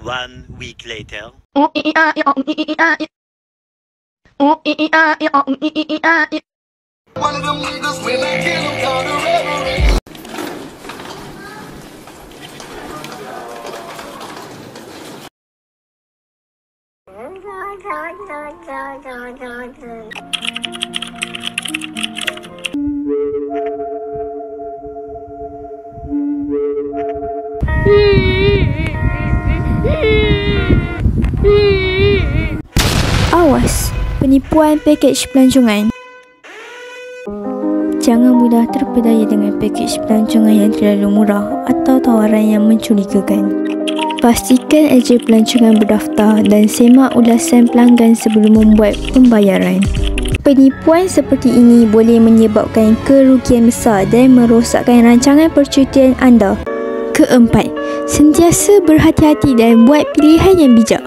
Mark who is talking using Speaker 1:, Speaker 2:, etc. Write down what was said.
Speaker 1: One week later.
Speaker 2: One of them niggas when I kill him call the reverend.
Speaker 3: Awas, penipuan pakej pelancongan. Jangan mudah terpedaya dengan pakej pelancongan yang terlalu murah atau tawaran yang mencurigakan. Pastikan ejen pelancongan berdaftar dan semak ulasan pelanggan sebelum membuat pembayaran. Penipuan seperti ini boleh menyebabkan kerugian besar dan merosakkan rancangan percutian anda. Keempat, sentiasa berhati-hati dan buat pilihan yang bijak.